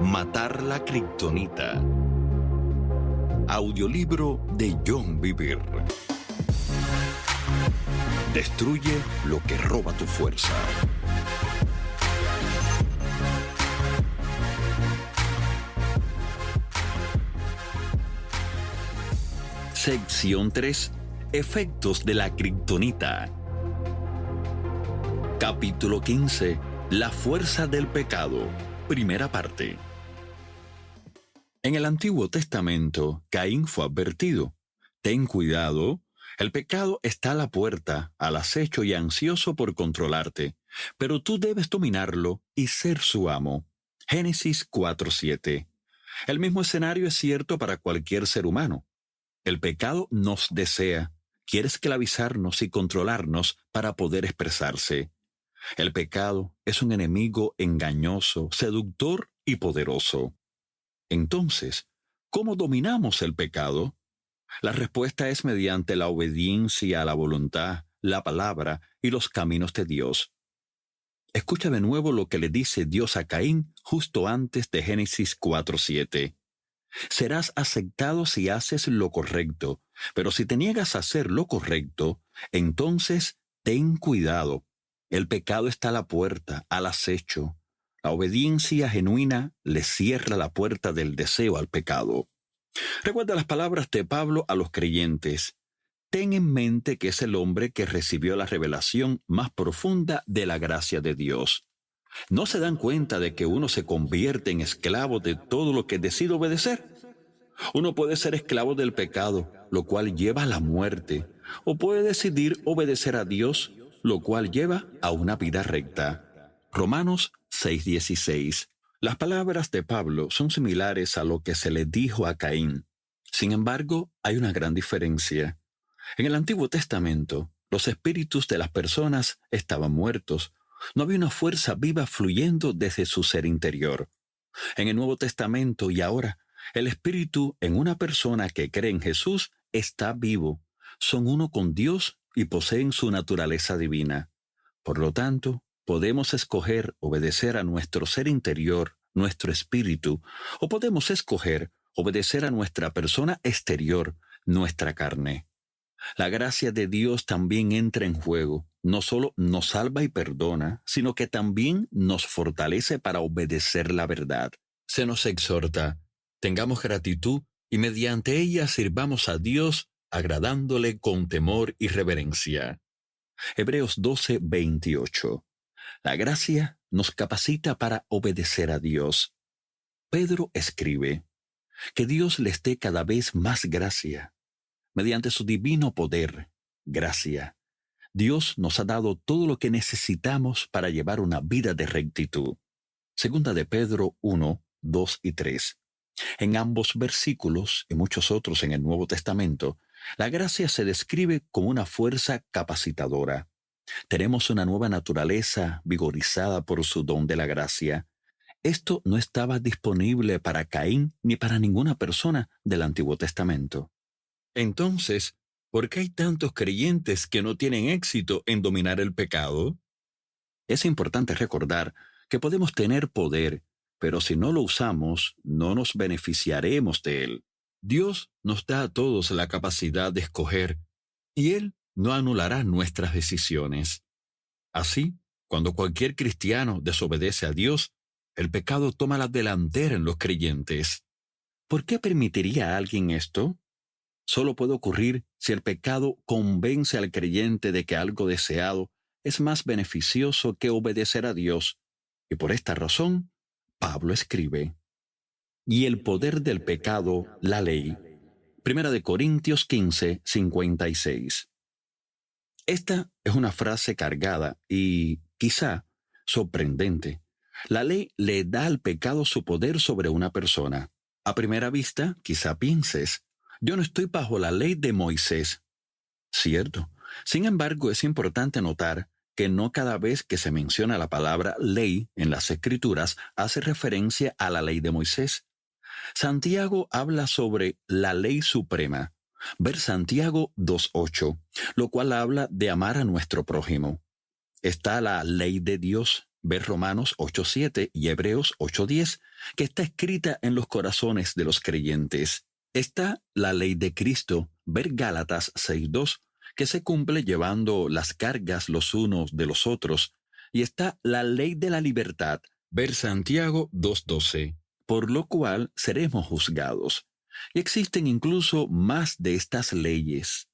Matar la kriptonita. Audiolibro de John Bevere. Destruye lo que roba tu fuerza. Sección 3. Efectos de la kriptonita. Capítulo 15. La fuerza del pecado. Primera parte. En el Antiguo Testamento, Caín fue advertido: ten cuidado, el pecado está a la puerta, al acecho y ansioso por controlarte, pero tú debes dominarlo y ser su amo. Génesis 4:7. El mismo escenario es cierto para cualquier ser humano. El pecado nos desea, quiere esclavizarnos y controlarnos para poder expresarse. El pecado es un enemigo engañoso, seductor y poderoso. Entonces, ¿cómo dominamos el pecado? La respuesta es mediante la obediencia a la voluntad, la palabra y los caminos de Dios. Escucha de nuevo lo que le dice Dios a Caín justo antes de Génesis 4:7. Serás aceptado si haces lo correcto, pero si te niegas a hacer lo correcto, entonces ten cuidado. El pecado está a la puerta, al acecho. La obediencia genuina le cierra la puerta del deseo al pecado. Recuerda las palabras de Pablo a los creyentes. Ten en mente que es el hombre que recibió la revelación más profunda de la gracia de Dios. ¿No se dan cuenta de que uno se convierte en esclavo de todo lo que decide obedecer? Uno puede ser esclavo del pecado, lo cual lleva a la muerte, o puede decidir obedecer a Dios, lo cual lleva a una vida recta. Romanos 6:16. Las palabras de Pablo son similares a lo que se le dijo a Caín. Sin embargo, hay una gran diferencia. En el Antiguo Testamento, los espíritus de las personas estaban muertos. No había una fuerza viva fluyendo desde su ser interior. En el Nuevo Testamento y ahora, el espíritu en una persona que cree en Jesús está vivo. Son uno con Dios y poseen su naturaleza divina. Por lo tanto, podemos escoger obedecer a nuestro ser interior, nuestro espíritu, o podemos escoger obedecer a nuestra persona exterior, nuestra carne. La gracia de Dios también entra en juego. No solo nos salva y perdona, sino que también nos fortalece para obedecer la verdad. Se nos exhorta: tengamos gratitud y mediante ella sirvamos a Dios, agradándole con temor y reverencia. Hebreos 12:28. La gracia nos capacita para obedecer a Dios. Pedro escribe: que Dios les dé cada vez más gracia. Mediante su divino poder, gracia, Dios nos ha dado todo lo que necesitamos para llevar una vida de rectitud. Segunda de Pedro 1, 2 y 3. En ambos versículos y muchos otros en el Nuevo Testamento, la gracia se describe como una fuerza capacitadora. Tenemos una nueva naturaleza vigorizada por su don de la gracia. Esto no estaba disponible para Caín ni para ninguna persona del Antiguo Testamento. Entonces, ¿por qué hay tantos creyentes que no tienen éxito en dominar el pecado? Es importante recordar que podemos tener poder, pero si no lo usamos, no nos beneficiaremos de él. Dios nos da a todos la capacidad de escoger, y Él no anulará nuestras decisiones. Así, cuando cualquier cristiano desobedece a Dios, el pecado toma la delantera en los creyentes. ¿Por qué permitiría a alguien esto? Solo puede ocurrir si el pecado convence al creyente de que algo deseado es más beneficioso que obedecer a Dios. Y por esta razón, Pablo escribe: y el poder del pecado, la ley. Primera de Corintios 15:56. Esta es una frase cargada y, quizá, sorprendente. La ley le da al pecado su poder sobre una persona. A primera vista, quizá pienses: yo no estoy bajo la ley de Moisés. Cierto. Sin embargo, es importante notar que no cada vez que se menciona la palabra ley en las Escrituras hace referencia a la ley de Moisés. Santiago habla sobre la ley suprema. Ver Santiago 2:8, lo cual habla de amar a nuestro prójimo. Está la ley de Dios, Ver Romanos 8:7 y Hebreos 8:10, que está escrita en los corazones de los creyentes. Está la ley de Cristo, ver Gálatas 6:2, que se cumple llevando las cargas los unos de los otros. Y está la ley de la libertad, ver Santiago 2:12, por lo cual seremos juzgados. Y existen incluso más de estas leyes.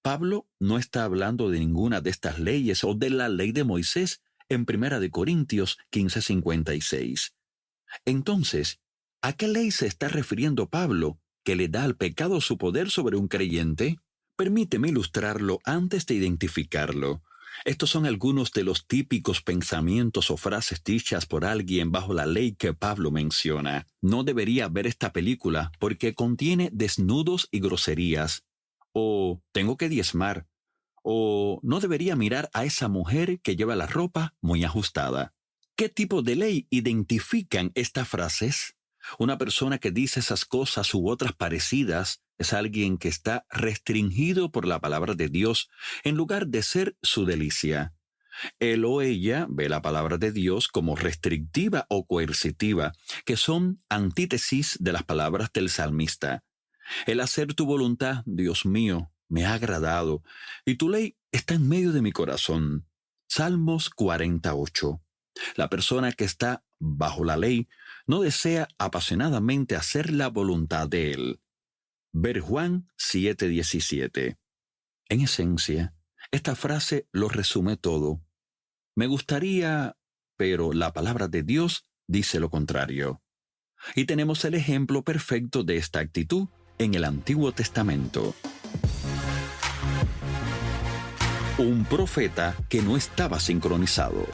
Pablo no está hablando de ninguna de estas leyes o de la ley de Moisés en 1 Corintios 15:56. Entonces, ¿a qué ley se está refiriendo Pablo que le da al pecado su poder sobre un creyente? Permíteme ilustrarlo antes de identificarlo. Estos son algunos de los típicos pensamientos o frases dichas por alguien bajo la ley que Pablo menciona. No debería ver esta película porque contiene desnudos y groserías. O tengo que diezmar. O no debería mirar a esa mujer que lleva la ropa muy ajustada. ¿Qué tipo de ley identifican estas frases? Una persona que dice esas cosas u otras parecidas es alguien que está restringido por la palabra de Dios en lugar de ser su delicia. Él o ella ve la palabra de Dios como restrictiva o coercitiva, que son antítesis de las palabras del salmista. El hacer tu voluntad, Dios mío, me ha agradado, y tu ley está en medio de mi corazón. Salmos 48. La persona que está bajo la ley no desea apasionadamente hacer la voluntad de Él. Ver Juan 7:17. En esencia, esta frase lo resume todo. Me gustaría, pero la palabra de Dios dice lo contrario. Y tenemos el ejemplo perfecto de esta actitud en el Antiguo Testamento. Un profeta que no estaba sincronizado.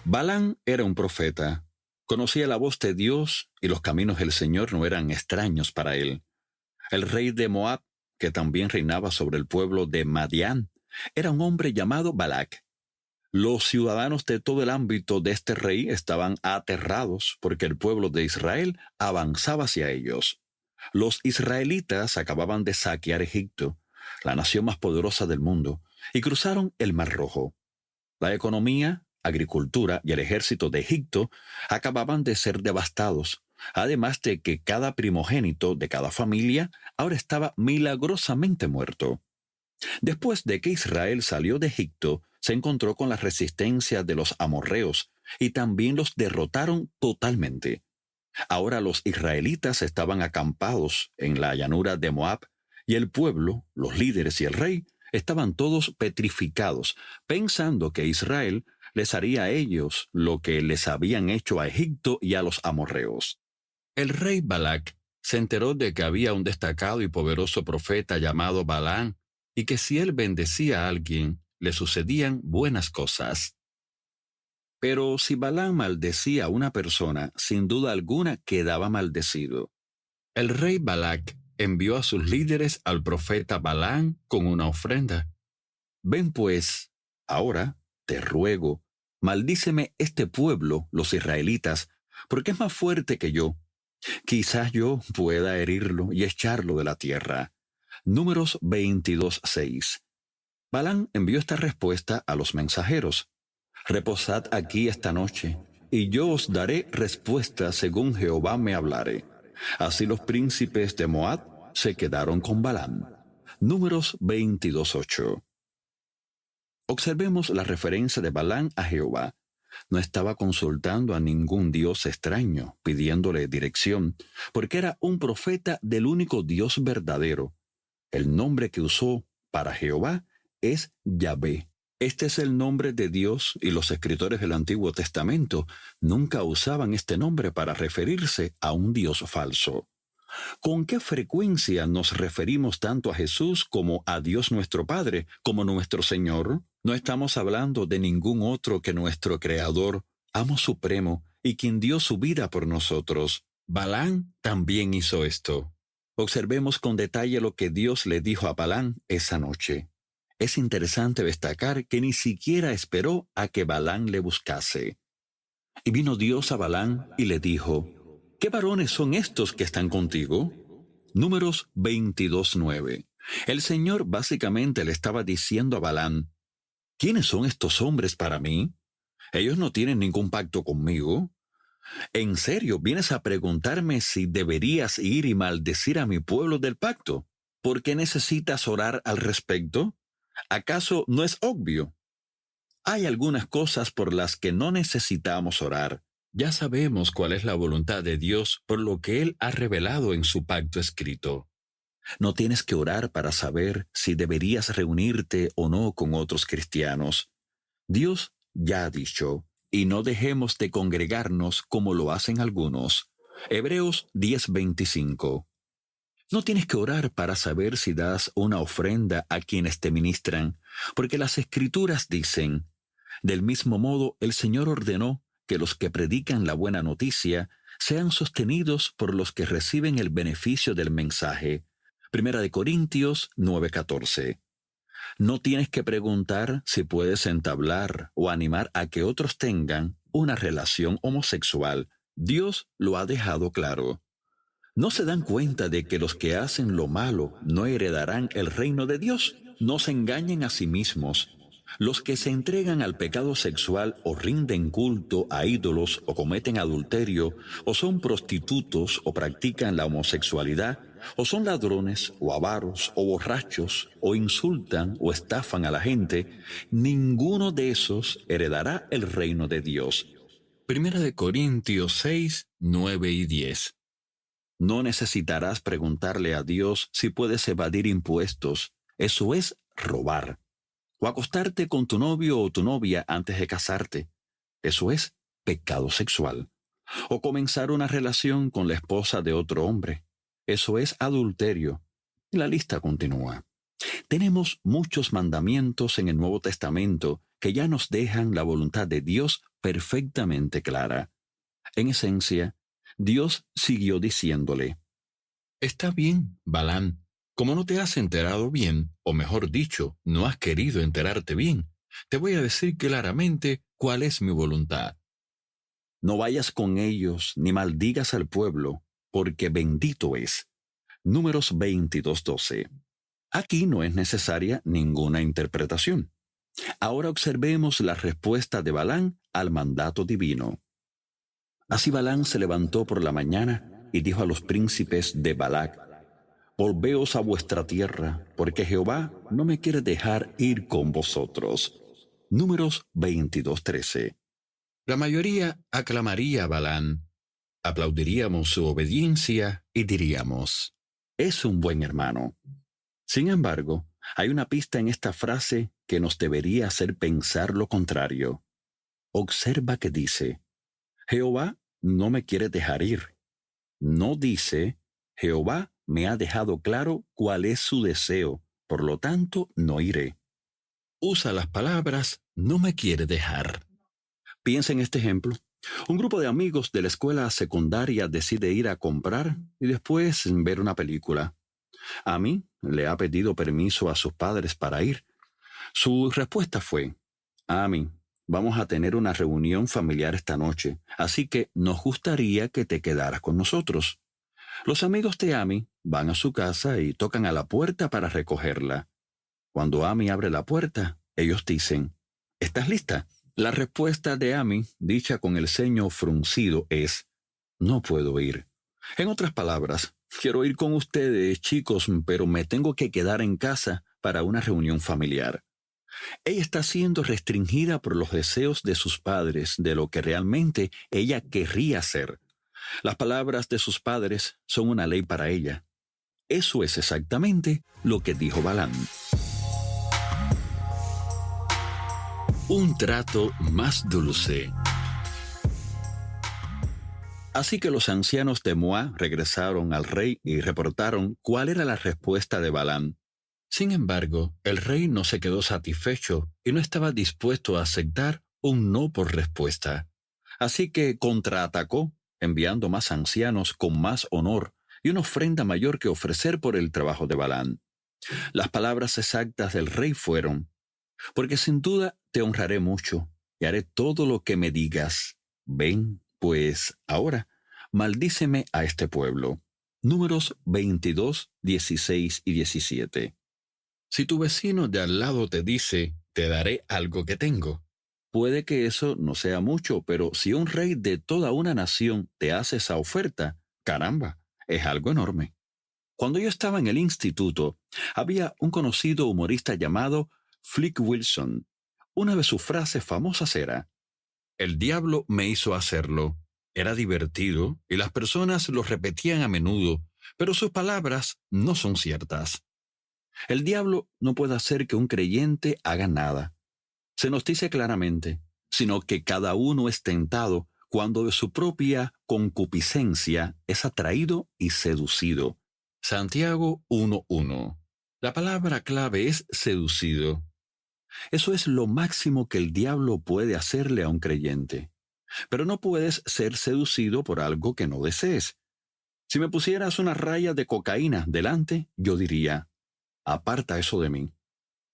Balaam era un profeta. Conocía la voz de Dios y los caminos del Señor no eran extraños para él. El rey de Moab, que también reinaba sobre el pueblo de Madián, era un hombre llamado Balac. Los ciudadanos de todo el ámbito de este rey estaban aterrados porque el pueblo de Israel avanzaba hacia ellos. Los israelitas acababan de saquear Egipto, la nación más poderosa del mundo, y cruzaron el Mar Rojo. La economía, agricultura y el ejército de Egipto acababan de ser devastados, además de que cada primogénito de cada familia ahora estaba milagrosamente muerto. Después de que Israel salió de Egipto, se encontró con la resistencia de los amorreos y también los derrotaron totalmente. Ahora los israelitas estaban acampados en la llanura de Moab y el pueblo, los líderes y el rey estaban todos petrificados, pensando que Israel les haría a ellos lo que les habían hecho a Egipto y a los amorreos. El rey Balac se enteró de que había un destacado y poderoso profeta llamado Balaam y que si él bendecía a alguien, le sucedían buenas cosas. Pero si Balaam maldecía a una persona, sin duda alguna quedaba maldecido. El rey Balac envió a sus líderes al profeta Balaam con una ofrenda. Ven pues, ahora, te ruego, maldíceme este pueblo, los israelitas, porque es más fuerte que yo. Quizás yo pueda herirlo y echarlo de la tierra. Números 22:6. Balaam envió esta respuesta a los mensajeros. Reposad aquí esta noche, y yo os daré respuesta según Jehová me hablare. Así los príncipes de Moab se quedaron con Balaam. Números 22:8. Observemos la referencia de Balaam a Jehová. No estaba consultando a ningún dios extraño, pidiéndole dirección, porque era un profeta del único Dios verdadero. El nombre que usó para Jehová es Yahvé. Este es el nombre de Dios y los escritores del Antiguo Testamento nunca usaban este nombre para referirse a un Dios falso. ¿Con qué frecuencia nos referimos tanto a Jesús como a Dios nuestro Padre, como nuestro Señor? No estamos hablando de ningún otro que nuestro Creador, Amo Supremo, y quien dio su vida por nosotros. Balaam también hizo esto. Observemos con detalle lo que Dios le dijo a Balaam esa noche. Es interesante destacar que ni siquiera esperó a que Balaam le buscase. Y vino Dios a Balaam y le dijo, ¿qué varones son estos que están contigo? Números 22:9. El Señor básicamente le estaba diciendo a Balaam, ¿Quiénes son estos hombres para mí? Ellos no tienen ningún pacto conmigo. ¿En serio vienes a preguntarme si deberías ir y maldecir a mi pueblo del pacto? ¿Por qué necesitas orar al respecto? ¿Acaso no es obvio? Hay algunas cosas por las que no necesitamos orar. Ya sabemos cuál es la voluntad de Dios por lo que Él ha revelado en su pacto escrito. No tienes que orar para saber si deberías reunirte o no con otros cristianos. Dios ya ha dicho, y no dejemos de congregarnos como lo hacen algunos. Hebreos 10:25. No tienes que orar para saber si das una ofrenda a quienes te ministran, porque las Escrituras dicen, del mismo modo el Señor ordenó que los que predican la buena noticia sean sostenidos por los que reciben el beneficio del mensaje. Primera de Corintios 9:14. No tienes que preguntar si puedes entablar o animar a que otros tengan una relación homosexual. Dios lo ha dejado claro. ¿No se dan cuenta de que los que hacen lo malo no heredarán el reino de Dios? No se engañen a sí mismos. Los que se entregan al pecado sexual o rinden culto a ídolos o cometen adulterio o son prostitutos o practican la homosexualidad o son ladrones o avaros o borrachos o insultan o estafan a la gente, ninguno de esos heredará el reino de Dios. Primera de Corintios 6, 9 y 10. No necesitarás preguntarle a Dios si puedes evadir impuestos. Eso es robar. O acostarte con tu novio o tu novia antes de casarte. Eso es pecado sexual. O comenzar una relación con la esposa de otro hombre. Eso es adulterio. Y la lista continúa. Tenemos muchos mandamientos en el Nuevo Testamento que ya nos dejan la voluntad de Dios perfectamente clara. En esencia, Dios siguió diciéndole, «Está bien, Balaam, como no te has enterado bien, o mejor dicho, no has querido enterarte bien, te voy a decir claramente cuál es mi voluntad. No vayas con ellos ni maldigas al pueblo, porque bendito es». Números 22:12. Aquí no es necesaria ninguna interpretación. Ahora observemos la respuesta de Balaam al mandato divino. Así Balaam se levantó por la mañana y dijo a los príncipes de Balac, «Volveos a vuestra tierra, porque Jehová no me quiere dejar ir con vosotros». Números 22:13. La mayoría aclamaría a Balaam, aplaudiríamos su obediencia y diríamos, «Es un buen hermano». Sin embargo, hay una pista en esta frase que nos debería hacer pensar lo contrario. Observa que dice, «Jehová no me quiere dejar ir». No dice, «Jehová me ha dejado claro cuál es su deseo, por lo tanto no iré». Usa las palabras «no me quiere dejar». Piensa en este ejemplo. Un grupo de amigos de la escuela secundaria decide ir a comprar y después ver una película. Amy le ha pedido permiso a sus padres para ir. Su respuesta fue, «Amy, vamos a tener una reunión familiar esta noche, así que nos gustaría que te quedaras con nosotros». Los amigos de Amy van a su casa y tocan a la puerta para recogerla. Cuando Amy abre la puerta, ellos dicen, «¿Estás lista?». La respuesta de Amy, dicha con el ceño fruncido, es, «No puedo ir». En otras palabras, «Quiero ir con ustedes, chicos, pero me tengo que quedar en casa para una reunión familiar». Ella está siendo restringida por los deseos de sus padres de lo que realmente ella querría hacer. Las palabras de sus padres son una ley para ella. Eso es exactamente lo que dijo Balaam. Un trato más dulce. Así que los ancianos de Moab regresaron al rey y reportaron cuál era la respuesta de Balaam. Sin embargo, el rey no se quedó satisfecho y no estaba dispuesto a aceptar un no por respuesta. Así que contraatacó, enviando más ancianos con más honor y una ofrenda mayor que ofrecer por el trabajo de Balaam. Las palabras exactas del rey fueron, «Porque sin duda te honraré mucho y haré todo lo que me digas. Ven, pues, ahora, maldíceme a este pueblo». Números 22, 16 y 17. Si tu vecino de al lado te dice, te daré algo que tengo. Puede que eso no sea mucho, pero si un rey de toda una nación te hace esa oferta, caramba, es algo enorme. Cuando yo estaba en el instituto, había un conocido humorista llamado Flick Wilson. Una de sus frases famosas era: "El diablo me hizo hacerlo". Era divertido y las personas lo repetían a menudo, pero sus palabras no son ciertas. El diablo no puede hacer que un creyente haga nada. Se nos dice claramente, sino que cada uno es tentado cuando de su propia concupiscencia es atraído y seducido. Santiago 1:1. La palabra clave es seducido. Eso es lo máximo que el diablo puede hacerle a un creyente. Pero no puedes ser seducido por algo que no desees. Si me pusieras una raya de cocaína delante, yo diría: aparta eso de mí.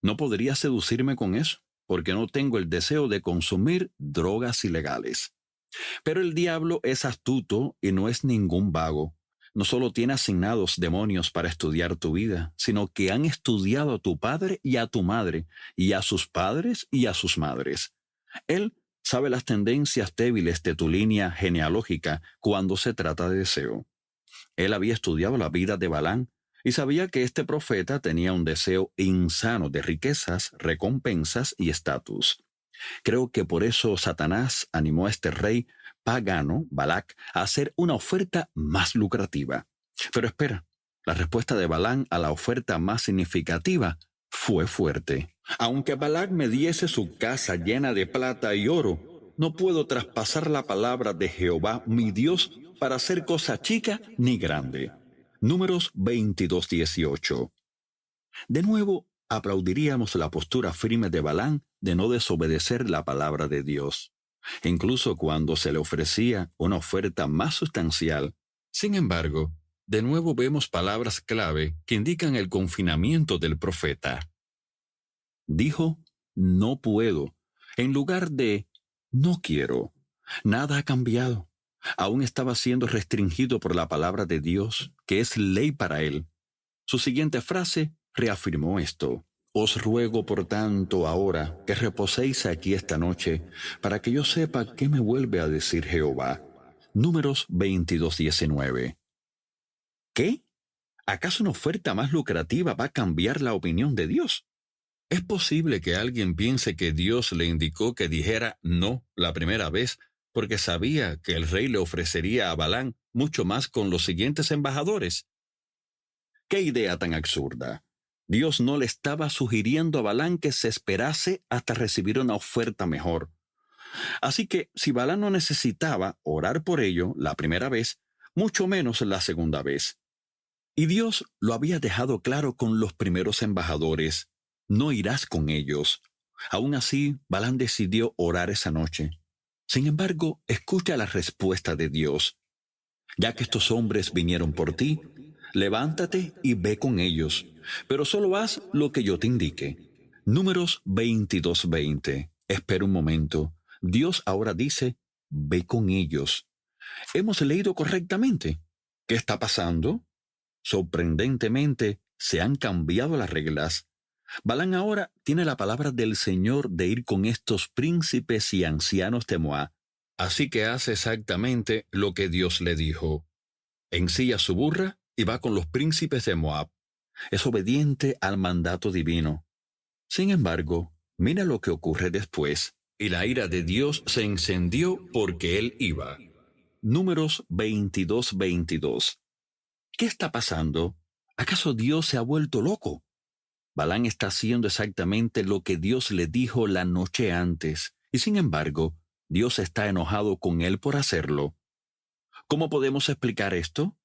No podría seducirme con eso, porque no tengo el deseo de consumir drogas ilegales. Pero el diablo es astuto y no es ningún vago. No solo tiene asignados demonios para estudiar tu vida, sino que han estudiado a tu padre y a tu madre, y a sus padres y a sus madres. Él sabe las tendencias débiles de tu línea genealógica cuando se trata de deseo. Él había estudiado la vida de Balán y sabía que este profeta tenía un deseo insano de riquezas, recompensas y estatus. Creo que por eso Satanás animó a este rey pagano, Balac, a hacer una oferta más lucrativa. Pero espera, la respuesta de Balán a la oferta más significativa fue fuerte. Aunque Balac me diese su casa llena de plata y oro, no puedo traspasar la palabra de Jehová, mi Dios, para hacer cosa chica ni grande. Números 22:18. De nuevo, aplaudiríamos la postura firme de Balán de no desobedecer la palabra de Dios, incluso cuando se le ofrecía una oferta más sustancial. Sin embargo, de nuevo vemos palabras clave que indican el confinamiento del profeta. Dijo: no puedo, en lugar de no quiero. Nada ha cambiado. Aún estaba siendo restringido por la palabra de Dios, que es ley para él. Su siguiente frase reafirmó esto: os ruego por tanto ahora que reposéis aquí esta noche, para que yo sepa qué me vuelve a decir Jehová. Números 22:19. ¿Qué? ¿Acaso una oferta más lucrativa va a cambiar la opinión de Dios? Es posible que alguien piense que Dios le indicó que dijera no la primera vez porque sabía que el rey le ofrecería a Balán mucho más con los siguientes embajadores. ¡Qué idea tan absurda! Dios no le estaba sugiriendo a Balán que se esperase hasta recibir una oferta mejor. Así que si Balán no necesitaba orar por ello la primera vez, mucho menos la segunda vez. Y Dios lo había dejado claro con los primeros embajadores: no irás con ellos. Aún así, Balán decidió orar esa noche. Sin embargo, escucha la respuesta de Dios: ya que estos hombres vinieron por ti, levántate y ve con ellos, pero solo haz lo que yo te indique. Números 22:20. Espera un momento. Dios ahora dice: ve con ellos. ¿Hemos leído correctamente? ¿Qué está pasando? Sorprendentemente, se han cambiado las reglas. Balán ahora tiene la palabra del Señor de ir con estos príncipes y ancianos de Moab. Así que hace exactamente lo que Dios le dijo. Ensilla su burra y va con los príncipes de Moab. Es obediente al mandato divino. Sin embargo, mira lo que ocurre después. Y la ira de Dios se encendió porque él iba. Números 22:22. ¿Qué está pasando? ¿Acaso Dios se ha vuelto loco? Balán está haciendo exactamente lo que Dios le dijo la noche antes, y sin embargo, Dios está enojado con él por hacerlo. ¿Cómo podemos explicar esto?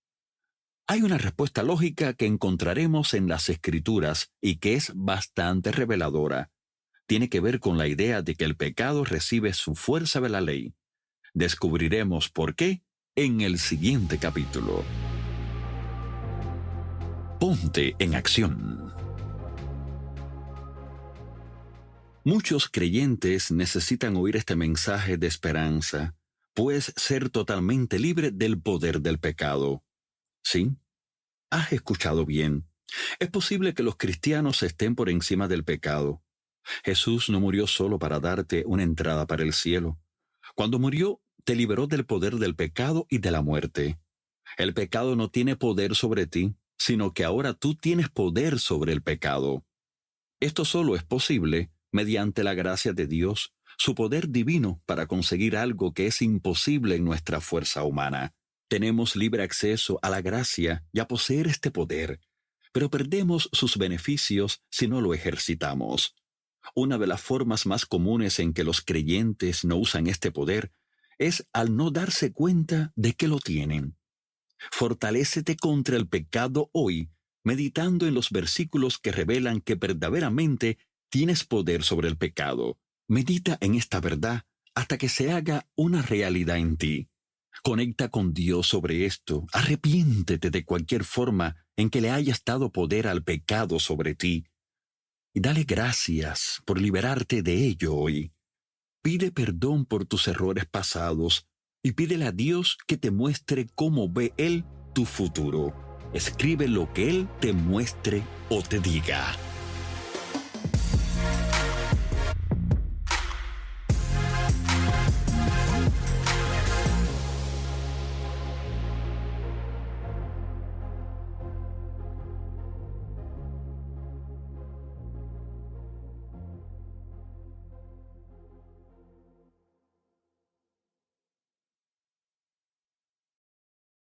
Hay una respuesta lógica que encontraremos en las Escrituras y que es bastante reveladora. Tiene que ver con la idea de que el pecado recibe su fuerza de la ley. Descubriremos por qué en el siguiente capítulo. Ponte en acción. Muchos creyentes necesitan oír este mensaje de esperanza. Puedes ser totalmente libre del poder del pecado. ¿Sí? Has escuchado bien. Es posible que los cristianos estén por encima del pecado. Jesús no murió solo para darte una entrada para el cielo. Cuando murió, te liberó del poder del pecado y de la muerte. El pecado no tiene poder sobre ti, sino que ahora tú tienes poder sobre el pecado. Esto solo es posible mediante la gracia de Dios, su poder divino para conseguir algo que es imposible en nuestra fuerza humana. Tenemos libre acceso a la gracia y a poseer este poder, pero perdemos sus beneficios si no lo ejercitamos. Una de las formas más comunes en que los creyentes no usan este poder es al no darse cuenta de que lo tienen. Fortalécete contra el pecado hoy, meditando en los versículos que revelan que verdaderamente tienes poder sobre el pecado. Medita en esta verdad hasta que se haga una realidad en ti. Conecta con Dios sobre esto. Arrepiéntete de cualquier forma en que le hayas dado poder al pecado sobre ti. Y dale gracias por liberarte de ello hoy. Pide perdón por tus errores pasados y pídele a Dios que te muestre cómo ve Él tu futuro. Escribe lo que Él te muestre o te diga.